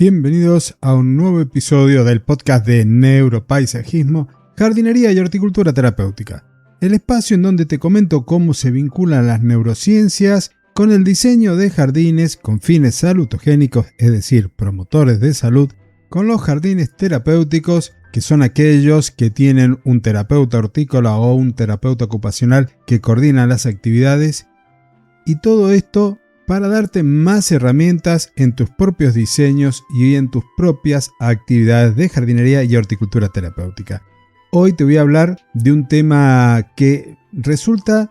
Bienvenidos a un nuevo episodio del podcast de Neuropaisajismo, Jardinería y Horticultura Terapéutica, el espacio en donde te comento cómo se vinculan las neurociencias con el diseño de jardines con fines salutogénicos, es decir, promotores de salud, con los jardines terapéuticos, que son aquellos que tienen un terapeuta hortícola o un terapeuta ocupacional que coordinan las actividades, y todo esto para darte más herramientas en tus propios diseños y en tus propias actividades de jardinería y horticultura terapéutica. Hoy te voy a hablar de un tema que resulta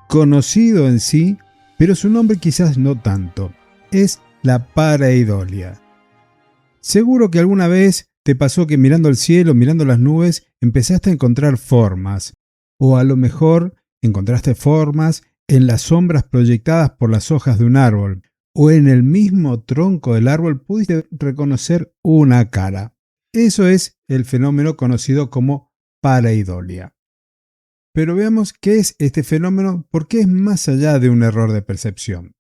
conocido en sí, pero su nombre quizás no tanto. Es la pareidolia. Seguro que alguna vez te pasó que mirando el cielo, mirando las nubes, empezaste a encontrar formas. O a lo mejor encontraste formas en las sombras proyectadas por las hojas de un árbol, o en el mismo tronco del árbol pudiste reconocer una cara. Eso es el fenómeno conocido como pareidolia. Pero veamos qué es este fenómeno, porque es más allá de un error de percepción.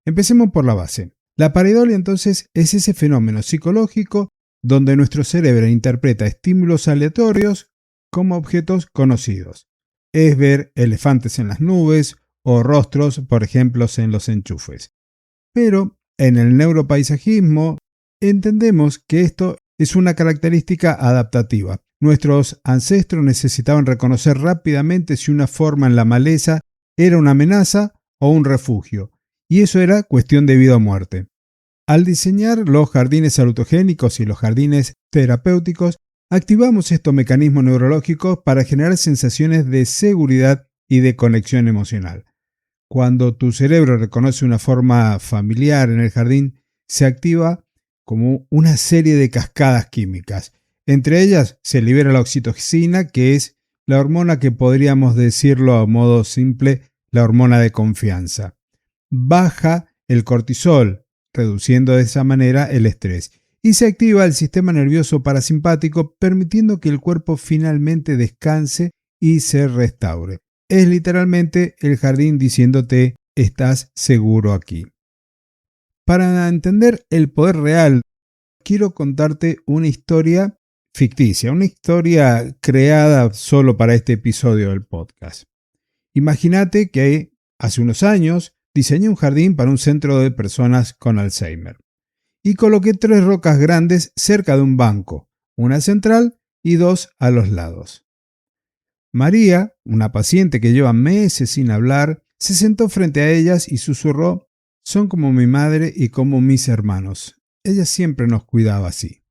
Empecemos por la base. La pareidolia entonces es ese fenómeno psicológico donde nuestro cerebro interpreta estímulos aleatorios como objetos conocidos. Es ver elefantes en las nubes, o rostros, por ejemplo, en los enchufes. Pero en el neuropaisajismo entendemos que esto es una característica adaptativa. Nuestros ancestros necesitaban reconocer rápidamente si una forma en la maleza era una amenaza o un refugio, y eso era cuestión de vida o muerte. Al diseñar los jardines salutogénicos y los jardines terapéuticos, activamos estos mecanismos neurológicos para generar sensaciones de seguridad y de conexión emocional. Cuando tu cerebro reconoce una forma familiar en el jardín, se activa como una serie de cascadas químicas. Entre ellas se libera la oxitocina, que es la hormona que podríamos decirlo a modo simple, la hormona de confianza. Baja el cortisol, reduciendo de esa manera el estrés. Y se activa el sistema nervioso parasimpático, permitiendo que el cuerpo finalmente descanse y se restaure. Es literalmente el jardín diciéndote, estás seguro aquí. Para entender el poder real, quiero contarte una historia ficticia, una historia creada solo para este episodio del podcast. Imagínate que hace unos años diseñé un jardín para un centro de personas con Alzheimer y coloqué 3 rocas grandes cerca de un banco, una central y 2 a los lados. María, una paciente que lleva meses sin hablar, se sentó frente a ellas y susurró: «Son como mi madre y como mis hermanos. Ella siempre nos cuidaba así».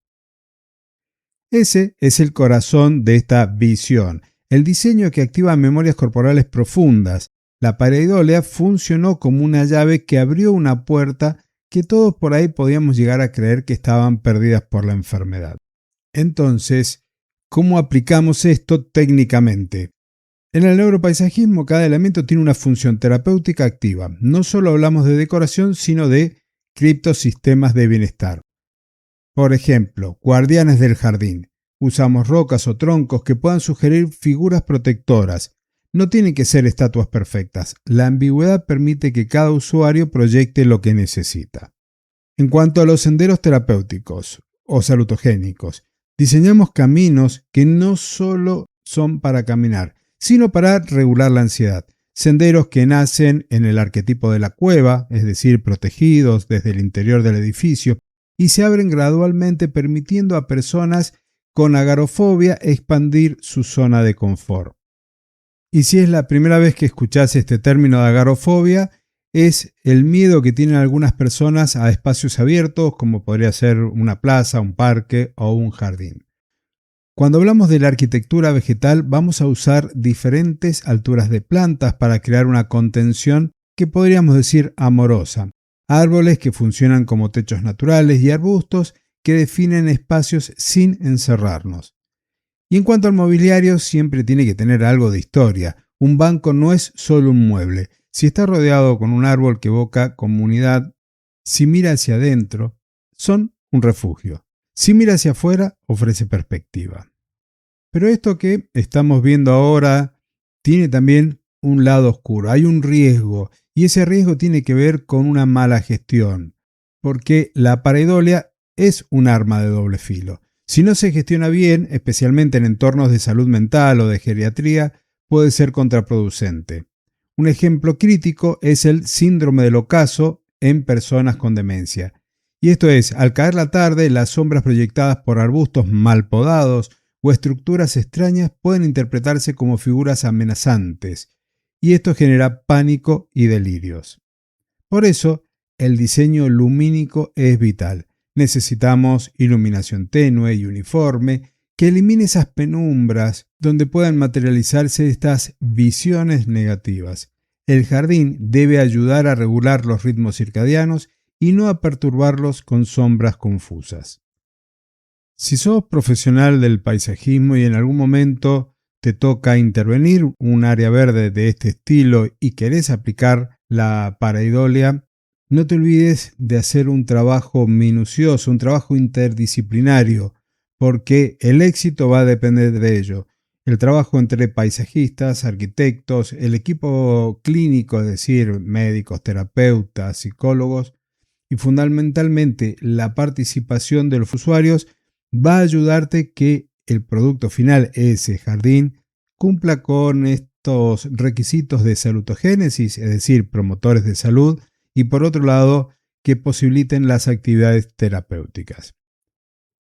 Ese es el corazón de esta visión, el diseño que activa memorias corporales profundas. La pareidolia funcionó como una llave que abrió una puerta que todos por ahí podíamos llegar a creer que estaban perdidas por la enfermedad. Entonces, ¿cómo aplicamos esto técnicamente? En el neuropaisajismo, cada elemento tiene una función terapéutica activa. No solo hablamos de decoración, sino de criptosistemas de bienestar. Por ejemplo, guardianes del jardín. Usamos rocas o troncos que puedan sugerir figuras protectoras. No tienen que ser estatuas perfectas. La ambigüedad permite que cada usuario proyecte lo que necesita. En cuanto a los senderos terapéuticos o salutogénicos, diseñamos caminos que no solo son para caminar, sino para regular la ansiedad. Senderos que nacen en el arquetipo de la cueva, es decir, protegidos desde el interior del edificio, y se abren gradualmente permitiendo a personas con agorafobia expandir su zona de confort. Y si es la primera vez que escuchás este término de agorafobia, es el miedo que tienen algunas personas a espacios abiertos, como podría ser una plaza, un parque o un jardín. Cuando hablamos de la arquitectura vegetal, vamos a usar diferentes alturas de plantas para crear una contención que podríamos decir amorosa. Árboles que funcionan como techos naturales y arbustos que definen espacios sin encerrarnos. Y en cuanto al mobiliario, siempre tiene que tener algo de historia. Un banco no es solo un mueble. Si está rodeado con un árbol que evoca comunidad, si mira hacia adentro, son un refugio. Si mira hacia afuera, ofrece perspectiva. Pero esto que estamos viendo ahora tiene también un lado oscuro. Hay un riesgo, y ese riesgo tiene que ver con una mala gestión, porque la pareidolia es un arma de doble filo. Si no se gestiona bien, especialmente en entornos de salud mental o de geriatría, puede ser contraproducente. Un ejemplo crítico es el síndrome del ocaso en personas con demencia. Y esto es, al caer la tarde, las sombras proyectadas por arbustos mal podados o estructuras extrañas pueden interpretarse como figuras amenazantes, y esto genera pánico y delirios. Por eso, el diseño lumínico es vital. Necesitamos iluminación tenue y uniforme que elimine esas penumbras donde puedan materializarse estas visiones negativas. El jardín debe ayudar a regular los ritmos circadianos y no a perturbarlos con sombras confusas. Si sos profesional del paisajismo y en algún momento te toca intervenir un área verde de este estilo y querés aplicar la pareidolia, no te olvides de hacer un trabajo minucioso, un trabajo interdisciplinario, porque el éxito va a depender de ello. El trabajo entre paisajistas, arquitectos, el equipo clínico, es decir, médicos, terapeutas, psicólogos, y fundamentalmente la participación de los usuarios va a ayudarte que el producto final, ese jardín, cumpla con estos requisitos de salutogénesis, es decir, promotores de salud, y por otro lado, que posibiliten las actividades terapéuticas.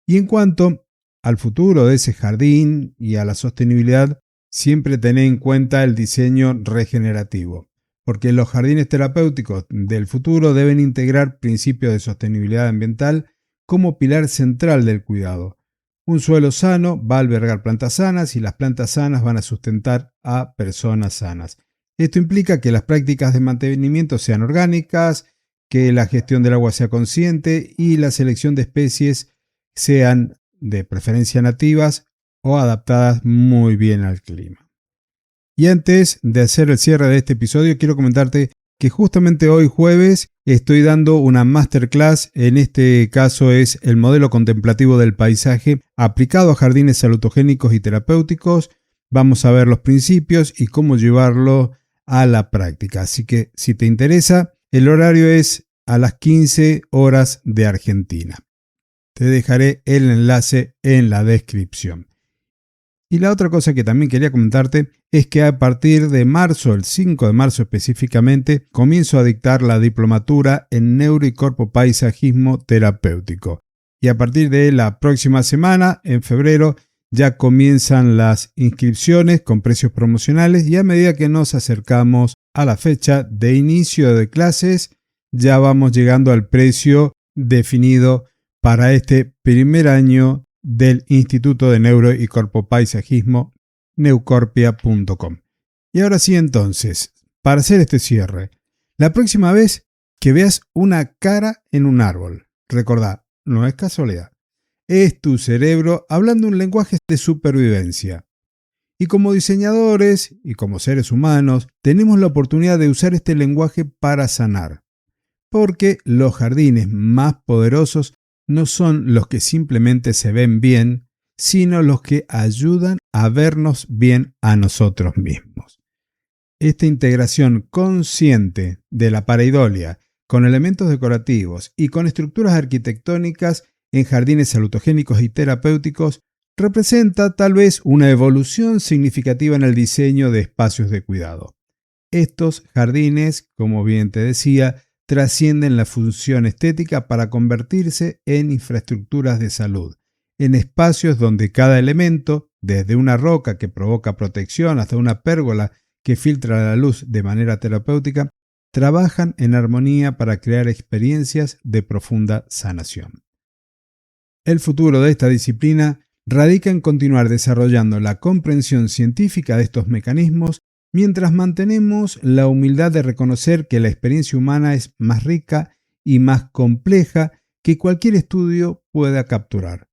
Y en cuanto al futuro de ese jardín y a la sostenibilidad, siempre tener en cuenta el diseño regenerativo, porque los jardines terapéuticos del futuro deben integrar principios de sostenibilidad ambiental como pilar central del cuidado. Un suelo sano va a albergar plantas sanas y las plantas sanas van a sustentar a personas sanas. Esto implica que las prácticas de mantenimiento sean orgánicas, que la gestión del agua sea consciente y la selección de especies sean de preferencia nativas o adaptadas muy bien al clima. Y antes de hacer el cierre de este episodio, quiero comentarte que justamente hoy jueves estoy dando una masterclass, en este caso es el modelo contemplativo del paisaje aplicado a jardines salutogénicos y terapéuticos. Vamos a ver los principios y cómo llevarlo a la práctica. Así que si te interesa, el horario es a las 15 horas de Argentina. Te dejaré el enlace en la descripción. Y la otra cosa que también quería comentarte es que a partir de marzo, el 5 de marzo específicamente, comienzo a dictar la diplomatura en Neuro y Corpopaisajismo Terapéutico. Y a partir de la próxima semana, en febrero, ya comienzan las inscripciones con precios promocionales y a medida que nos acercamos a la fecha de inicio de clases, ya vamos llegando al precio definido para este primer año del Instituto de Neuro y Corpopaisajismo, neucorpia.com. Y ahora sí, entonces, para hacer este cierre, la próxima vez que veas una cara en un árbol, recordá, no es casualidad, es tu cerebro hablando un lenguaje de supervivencia. Y como diseñadores y como seres humanos, tenemos la oportunidad de usar este lenguaje para sanar, porque los jardines más poderosos no son los que simplemente se ven bien, sino los que ayudan a vernos bien a nosotros mismos. Esta integración consciente de la pareidolia con elementos decorativos y con estructuras arquitectónicas en jardines salutogénicos y terapéuticos representa tal vez una evolución significativa en el diseño de espacios de cuidado. Estos jardines, como bien te decía, trascienden la función estética para convertirse en infraestructuras de salud, en espacios donde cada elemento, desde una roca que provoca protección hasta una pérgola que filtra la luz de manera terapéutica, trabajan en armonía para crear experiencias de profunda sanación. El futuro de esta disciplina radica en continuar desarrollando la comprensión científica de estos mecanismos mientras mantenemos la humildad de reconocer que la experiencia humana es más rica y más compleja que cualquier estudio pueda capturar.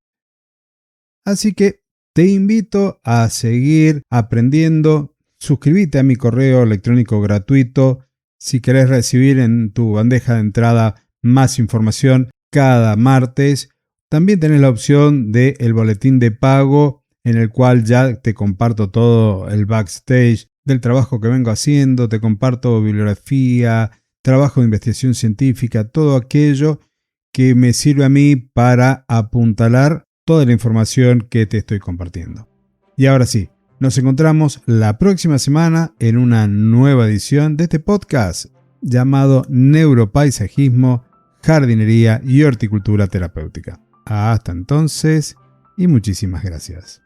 Así que te invito a seguir aprendiendo. Suscríbete a mi correo electrónico gratuito si querés recibir en tu bandeja de entrada más información cada martes. También tenés la opción del boletín de pago en el cual ya te comparto todo el backstage del trabajo que vengo haciendo, te comparto bibliografía, trabajo de investigación científica, todo aquello que me sirve a mí para apuntalar toda la información que te estoy compartiendo. Y ahora sí, nos encontramos la próxima semana en una nueva edición de este podcast llamado Neuropaisajismo, Jardinería y Horticultura Terapéutica. Hasta entonces y muchísimas gracias.